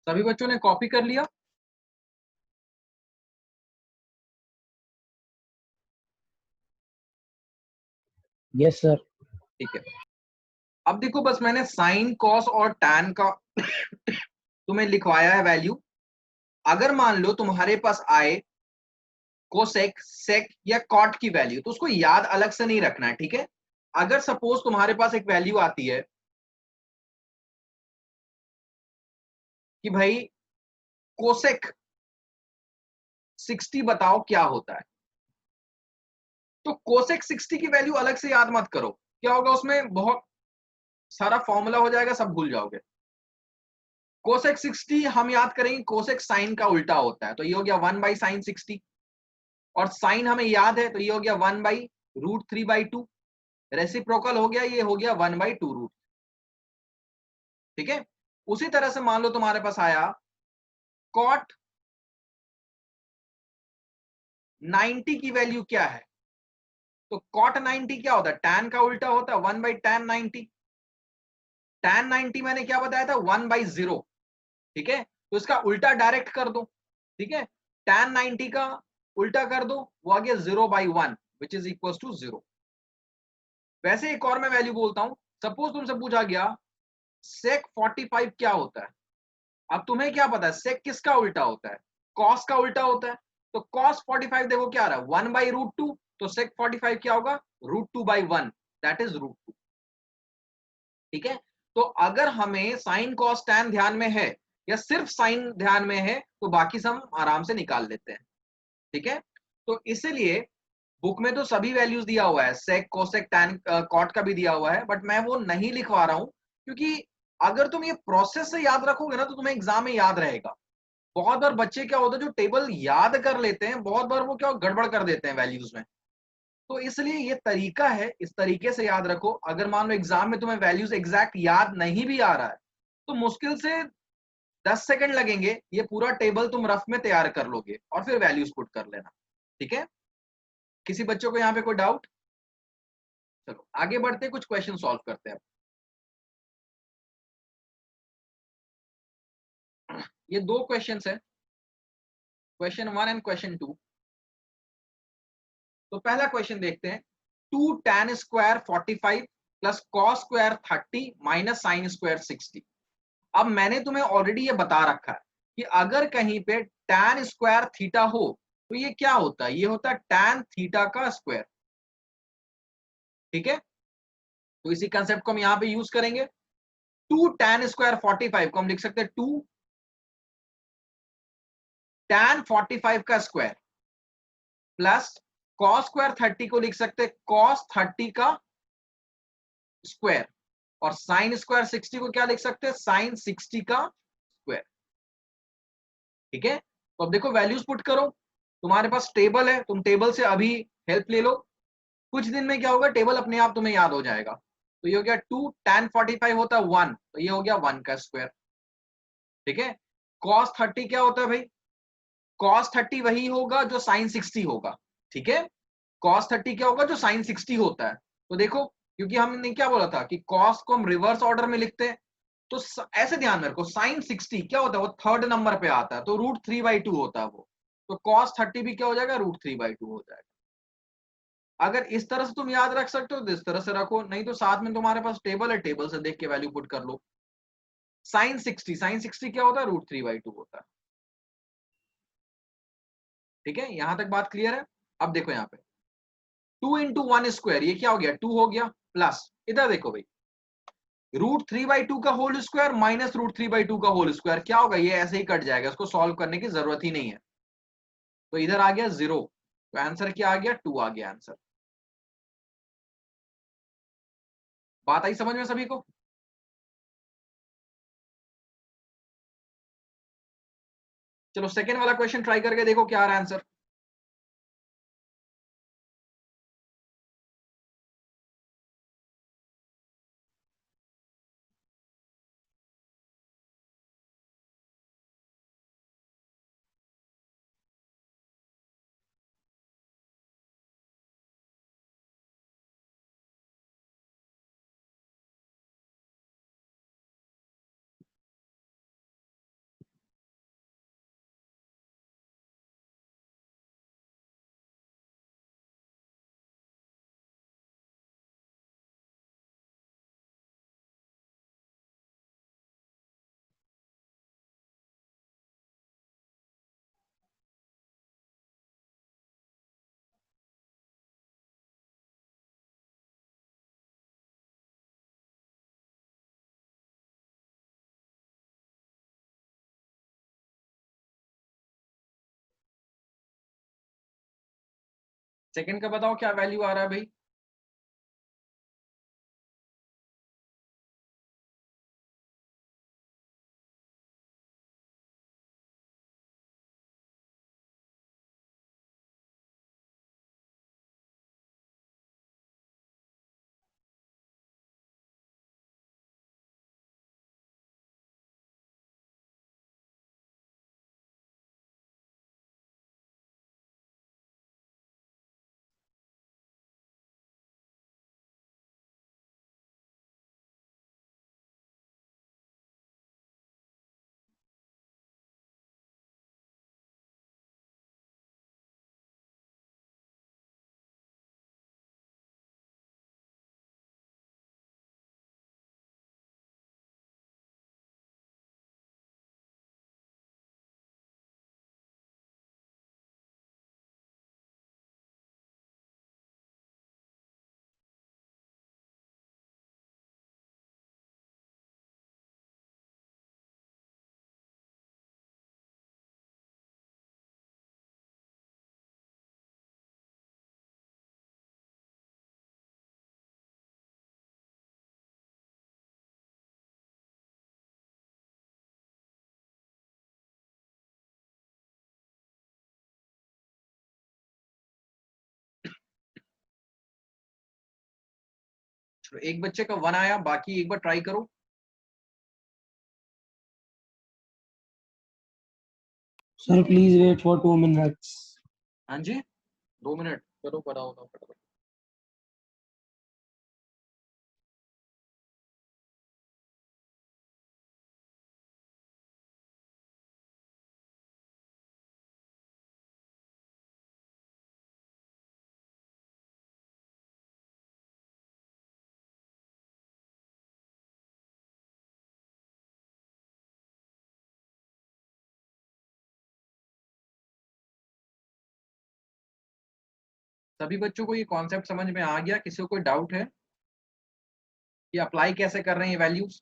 सभी बच्चों ने कॉपी कर लिया? Yes sir. ठीक है, अब देखो बस मैंने साइन कॉस और टैन का तुम्हें लिखवाया है वैल्यू। अगर मान लो तुम्हारे पास आए कोसेक सेक या कॉट की वैल्यू, तो उसको याद अलग से नहीं रखना है, ठीक है। अगर सपोज तुम्हारे पास एक वैल्यू आती है कि भाई कोसेक 60 बताओ क्या होता है, तो कोसेक 60 की वैल्यू अलग से याद मत करो। क्या होगा, उसमें बहुत सारा फॉर्मूला हो जाएगा, सब भूल जाओगे। कोसेक 60 हम याद करेंगे, कोसेक साइन का उल्टा होता है, तो ये हो गया 1/sin60। और साइन हमें याद है, तो ये हो गया 1/√3/2। रेसिप्रोकल हो गया, ये हो गया 1/2 रूट। ठीक है, उसी तरह से मान लो तुम्हारे पास आया कॉट 90 की वैल्यू क्या है, तो कॉट 90 क्या होता है, टैन का उल्टा होता है 1/tan90। टैन 90 मैंने क्या बताया था, 1/0। ठीक है, तो इसका उल्टा डायरेक्ट कर दो। ठीक है, टैन 90 का उल्टा कर दो, वो आ गया 0/1 विच इज इक्वल टू 0। वैसे एक और मैं वैल्यू बोलता हूं, सपोज तुमसे पूछा गया सेक 45 क्या होता है। अब तुम्हें क्या पता है सेक किसका उल्टा होता है, कॉस का उल्टा होता है। तो कॉस 45 देखो क्या आ रहा है, 1/√2। तो सेक 45 क्या होगा, √2/1, दैट इज √2। ठीक है, तो अगर हमें साइन कॉस टैन ध्यान में है या सिर्फ साइन ध्यान में है, तो बाकी सब हम आराम से निकाल लेते हैं। ठीक है, तो इसलिए बुक में तो सभी वैल्यूज दिया हुआ है, सेक कोसेक टैन कॉट का भी दिया हुआ है, बट मैं वो नहीं लिखवा रहा हूं, क्योंकि अगर तुम ये प्रोसेस से याद रखोगे ना, तो तुम्हें एग्जाम में याद रहेगा। बहुत बार बच्चे क्या होता है, जो टेबल याद कर लेते हैं, बहुत बार वो क्या गड़बड़ कर देते हैं वैल्यूज में। तो इसलिए ये तरीका है, इस तरीके से याद रखो। अगर मान लो एग्जाम में तुम्हें वैल्यूज एग्जैक्ट याद नहीं भी आ रहा है, तो मुश्किल से 10 सेकंड लगेंगे, ये पूरा टेबल तुम रफ में तैयार कर लोगे और फिर वैल्यूज पुट कर लेना। ठीक है, किसी बच्चों को यहाँ पे कोई डाउट? चलो आगे बढ़ते, कुछ क्वेश्चन सॉल्व करते हैं। ये दो क्वेश्चन है, क्वेश्चन 1 एंड क्वेश्चन 2। तो पहला क्वेश्चन देखते हैं, 2 tan² 45 plus cos square 30 minus sine square 60। अब मैंने तुम्हें ऑलरेडी ये बता रखा है कि अगर कहीं पे tan स्क्वायर थीटा हो, तो ये क्या होता है, ये होता है tan थीटा का स्क्वायर। ठीक है, तो इसी कंसेप्ट को हम यहां पे यूज करेंगे। 2 tan² 45 को हम लिख सकते हैं 2 tan 45 का स्क्वायर प्लस कॉस स्क्वायर 30 को लिख सकते हैं कॉस 30 का स्क्वायर, और साइन स्क्वायर 60 को क्या लिख सकते हैं, साइन 60 का स्क्वायर। ठीक है, तो अब देखो वैल्यूज पुट करो, तुम्हारे पास टेबल है, तुम टेबल से अभी हेल्प ले लो, कुछ दिन में क्या होगा, टेबल अपने आप तुम्हें याद हो जाएगा। तो ये हो गया 2 tan 45 होता है 1, तो ये हो गया 1 का स्क्वायर। ठीक है, कॉस 30 क्या होता है भाई, कॉस 30 वही होगा जो साइन 60 होगा। ठीक है, कॉस 30 क्या होगा, जो साइन 60 होता है। तो देखो, क्योंकि हमने क्या बोला था कि कॉस को हम रिवर्स ऑर्डर में लिखते हैं, तो ऐसे ध्यान में रखो, साइन 60 क्या होता है, वो थर्ड नंबर पे आता है, तो √3/2 होता है वो। तो कॉस 30 भी क्या हो जाएगा, √3/2 हो जाएगा। अगर इस तरह से तुम याद रख सकते हो तो इस तरह से रखो, नहीं तो साथ में तुम्हारे पास टेबल है, टेबल से देख के वैल्यू पुट कर लो। साइन 60 क्या होता है, √3/2 होता है। ठीक है, यहां तक बात क्लियर है। अब देखो यहाँ पे 2 × 1², ये क्या हो गया, 2 हो गया, प्लस इधर देखो भाई, √3/2 का होल स्क्वायर माइनस √3/2 का होल स्क्वायर क्या होगा, ये ऐसे ही कट जाएगा, इसको सॉल्व करने की जरूरत ही नहीं है। तो इधर आ गया 0, तो आंसर क्या आ गया, 2 आ गया आंसर। बात आई समझ में सभी को? चलो सेकेंड वाला क्वेश्चन ट्राई करके देखो क्या आ रहा है आंसर। सेकंड का बताओ क्या वैल्यू आ रहा है भाई? चलो एक बच्चे का 1 आया, बाकी एक बार ट्राई करो। Sir, please wait for 2 minutes. हाँ जी, 2 मिनट चलो बनाओ ना फटाफट। सभी बच्चों को ये कॉन्सेप्ट समझ में आ गया? किसी को कोई डाउट है कि अप्लाई कैसे कर रहे हैं ये वैल्यूज?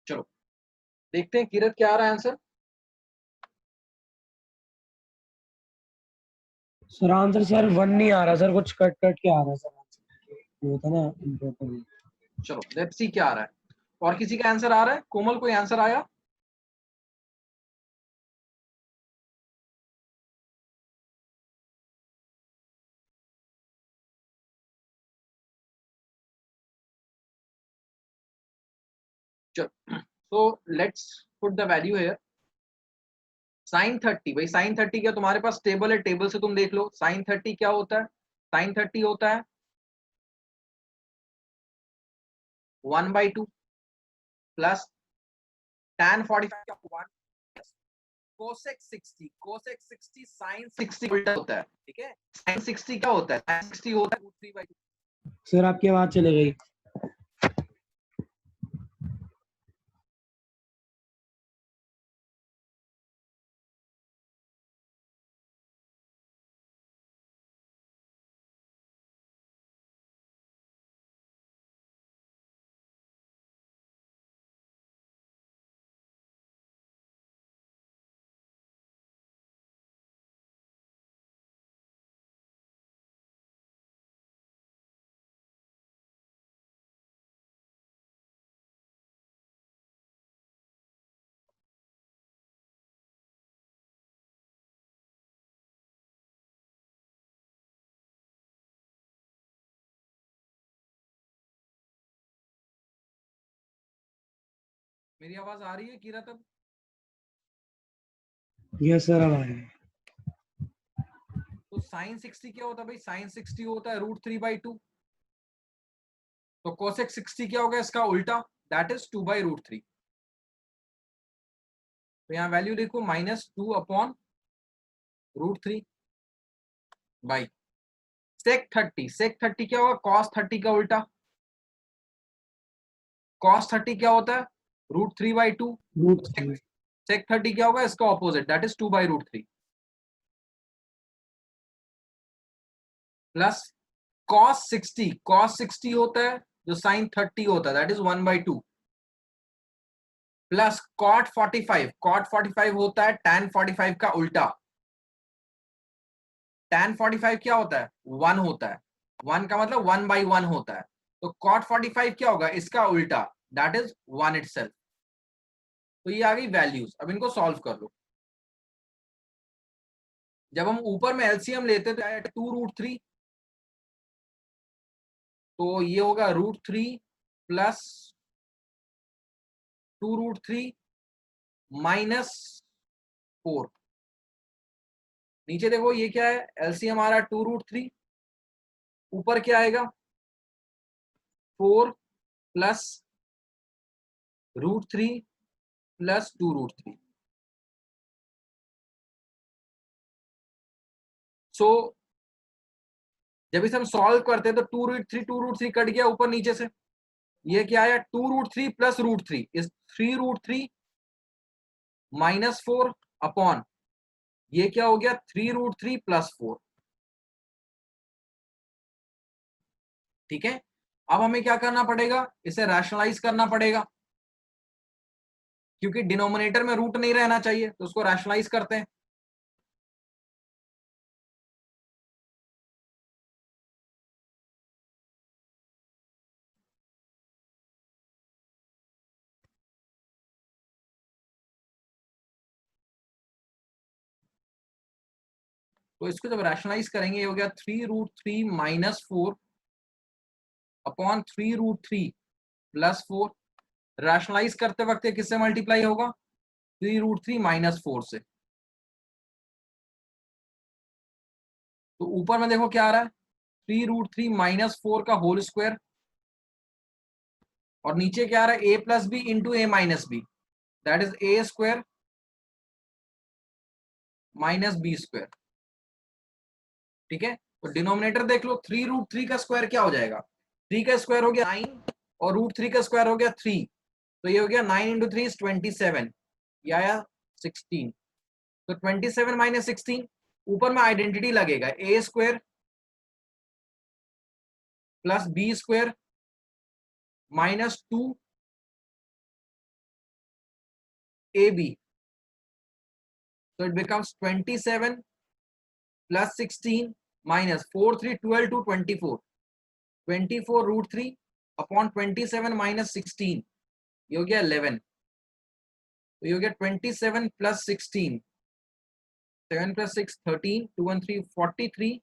चलो देखते हैं किरत क्या आ रहा है आंसर। सर आंसर सर 1 नहीं आ रहा सर, कुछ कट कट के आ रहा है सर आंसर। ये होता है ना इम्पोर्टेंट। चलो लेट्स सी क्या आ रहा है। और किसी का आंसर आ रहा है? कोमल कोई आंसर आया? चलो so let's put the value here. Sine 30, भाई साइन 30 क्या तुम्हारे पास टेबल है, टेबल से तुम देख लो साइन 30 क्या होता है। साइन 30 होता है 1/2 प्लस tan 45 का 1 कोसेक 60, कोसेक 60 साइन 60 उल्टा होता है, ठीक है। साइन 60 क्या होता है, साइन 60 होता है √3/2। सर आपकी आवाज चले गई। मेरी आवाज आ रही है कीरा तब? यस सर अब आ रही है। तो साइन 60 क्या होता है भाई, साइन 60 होता है √3/2। तो कोसेक 60 क्या होगा इसका उल्टा, दैट इज 2/√3। तो यहाँ वैल्यू देखो -2/√3 बाई सेक 30। सेक 30 क्या होगा, कॉस 30 का उल्टा। कॉस 30 क्या होता है √3/2। √3 सेक 30 क्या होगा इसका opposite, that is 2/√3 plus cos 60। Cos 60 होता है जो साइन 30 होता है, that is 1/2 plus cot 45। Cot 45 होता है tan 45 का उल्टा। tan 45 क्या होता है, 1 होता है। 1 का मतलब 1/1 होता है। तो cot 45 क्या होगा इसका उल्टा, दैट इज 1 इटसेल्फ। तो ये आ गई वैल्यूज। अब इनको सॉल्व कर लो। जब हम ऊपर में एलसीएम लेते तो आया 2√3, तो ये होगा √3 प्लस 2√3 -4। नीचे देखो ये क्या है, एलसीएम आ रहा है 2√3, ऊपर क्या आएगा 4 प्लस √3 प्लस 2√3। सो जब इसे हम सॉल्व करते हैं तो 2√3 कट गया ऊपर नीचे से। ये क्या आया 2√3 प्लस √3 इज 3√3 -4 अपॉन ये क्या हो गया 3√3 प्लस 4। ठीक है। अब हमें क्या करना पड़ेगा, इसे रैशनलाइज करना पड़ेगा, क्योंकि डिनोमिनेटर में रूट नहीं रहना चाहिए, तो उसको रैशनलाइज करते हैं। तो इसको जब रैशनलाइज करेंगे ये हो गया 3√3 -4 अपॉन 3√3 प्लस 4। रैशनलाइज करते वक्त ये किससे मल्टीप्लाई होगा, 3√3 -4 से। तो ऊपर में देखो क्या आ रहा है 3√3 -4 का होल स्क्वायर, और नीचे क्या आ रहा है a plus B into A minus B, that is A square minus B square. ठीक है। तो डिनोमिनेटर देख लो, 3√3 का स्क्वायर क्या हो जाएगा, 3 का स्क्वायर हो गया 9 और √3 का स्क्वायर हो गया 3। तो ये हो गया 9 × 3 इज 27, ये आया 16। तो 27 माइनस 16, ऊपर में आइडेंटिटी लगेगा A square plus B square -2 AB, so it becomes 27 plus 16 minus 4 3 12 to 24, 24 √3 upon 27 minus 16, ये हो गया 11। तो ये हो गया 27 plus 16, 7 plus 6 13, 2 and 3 43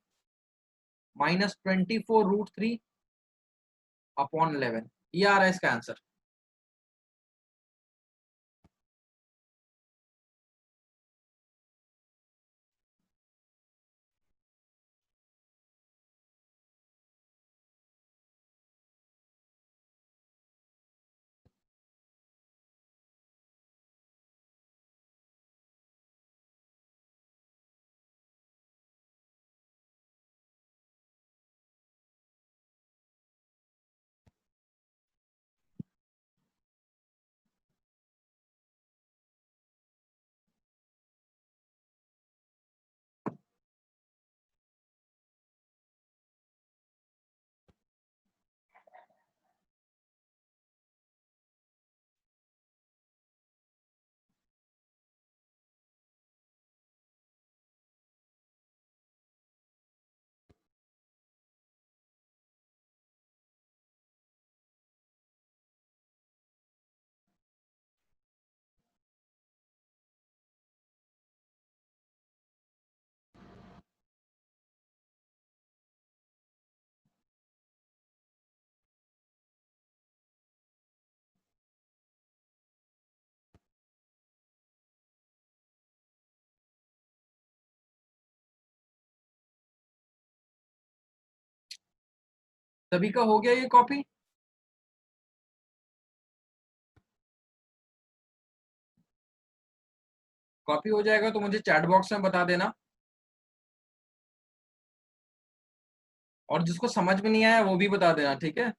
minus 24 √3 upon 11, ये आ रहा है इसका आंसर। सभी का हो गया ये कॉपी? कॉपी हो जाएगा तो मुझे चैट बॉक्स में बता देना, और जिसको समझ में नहीं आया वो भी बता देना, ठीक है?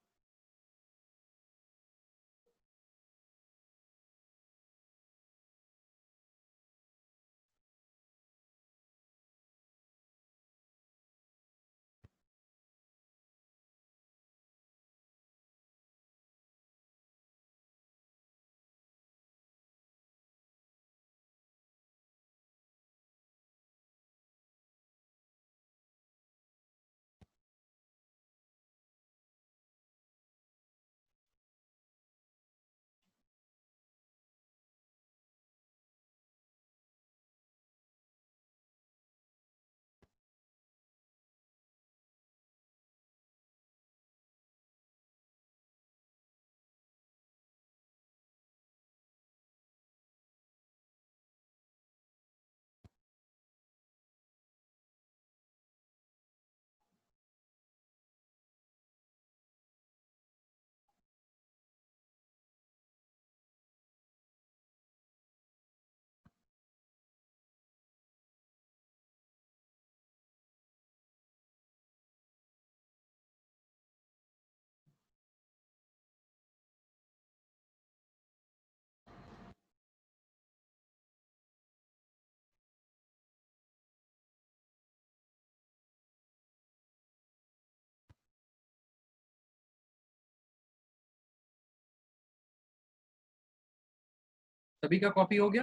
सभी का कॉपी हो गया?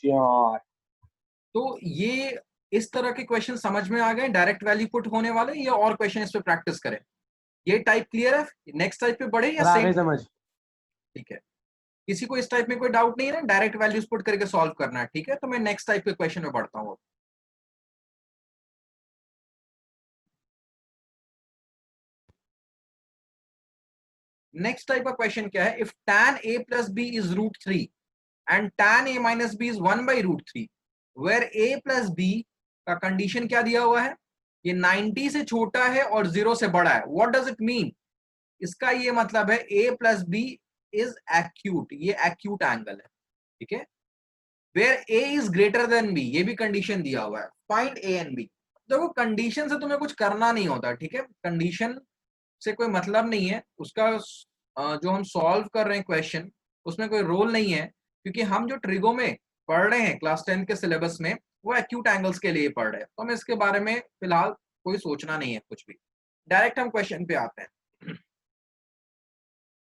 यार तो ये इस तरह के क्वेश्चन समझ में आ गए, डायरेक्ट वैल्यू पुट होने वाले, या और क्वेश्चन इस पे प्रैक्टिस करें? ये टाइप क्लियर है? नेक्स्ट टाइप पे बढ़े या सर आ सेम? गई समझ। ठीक है, किसी को इस टाइप में कोई डाउट नहीं है ना, डायरेक्ट वैल्यूज पुट करके सॉल्व करना है, ठीक है? तो मैं नेक्स्ट टाइप के क्वेश्चन में बढ़ता हूँ। नेक्स्ट टाइप का क्वेश्चन क्या है? If tan a plus b is √3 and tan a minus b is 1 by √3, where a plus b का कंडीशन क्या दिया हुआ है? ये 90 से छोटा है और 0 से बड़ा है। What does it mean? इसका ये मतलब है a plus b is acute, ये acute एंगल है, ठीक है? Where a is greater than b, ये भी कंडीशन दिया हुआ है। Find a and b। देखो कंडीशन से तुम्हें कुछ करना नहीं होता, ठीक है? कंडीशन से कोई मतलब नहीं है उसका। जो हम सॉल्व कर रहे हैं क्वेश्चन, उसमें कोई रोल नहीं है, क्योंकि हम जो ट्रिगो में पढ़ रहे हैं क्लास 10 के सिलेबस में, वो एक्यूट एंगल्स के लिए पढ़ रहे हैं। तो हमें इसके बारे में फिलहाल कोई सोचना नहीं है कुछ भी। डायरेक्ट हम क्वेश्चन पे आते हैं।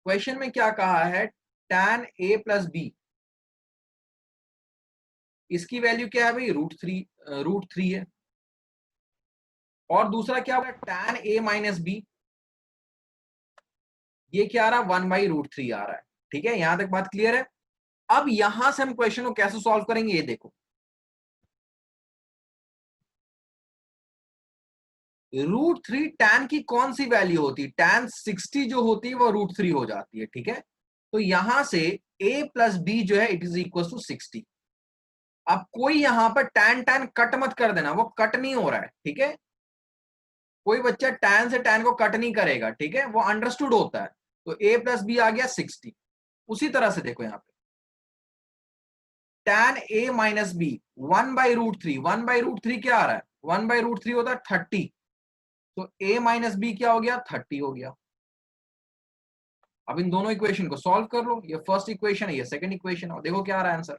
क्वेश्चन में क्या कहा है? tan a प्लस बी, इसकी वैल्यू क्या है भाई? √3 है। और दूसरा क्या होगा? tan a माइनस बी, ये क्या आ रहा है? 1/√3 आ रहा है, ठीक है? यहां तक बात क्लियर है? अब यहां से हम क्वेश्चन को कैसे सॉल्व करेंगे ये देखो। √3 tan की कौन सी वैल्यू होती है? tan 60 जो होती है वो √3 हो जाती है, ठीक है? तो यहां से a प्लस बी जो है इट इज इक्वल टू 60। अब कोई यहां पर tan tan कट मत कर देना, वो कट नहीं हो रहा है, ठीक है? कोई बच्चा tan से tan को कट नहीं करेगा, ठीक है? वो अंडरस्टूड होता है। तो a प्लस बी आ गया 60। उसी तरह से देखो यहां पे tan a माइनस बी 1/√3, 1/√3 क्या आ रहा है? 1/√3 होता है 30। तो a माइनस बी क्या हो गया? 30 हो गया। अब इन दोनों इक्वेशन को सॉल्व कर लो। ये फर्स्ट इक्वेशन है, ये सेकंड इक्वेशन है, देखो क्या आ रहा है आंसर।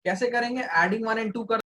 कैसे करेंगे? एडिंग 1 and 2 कर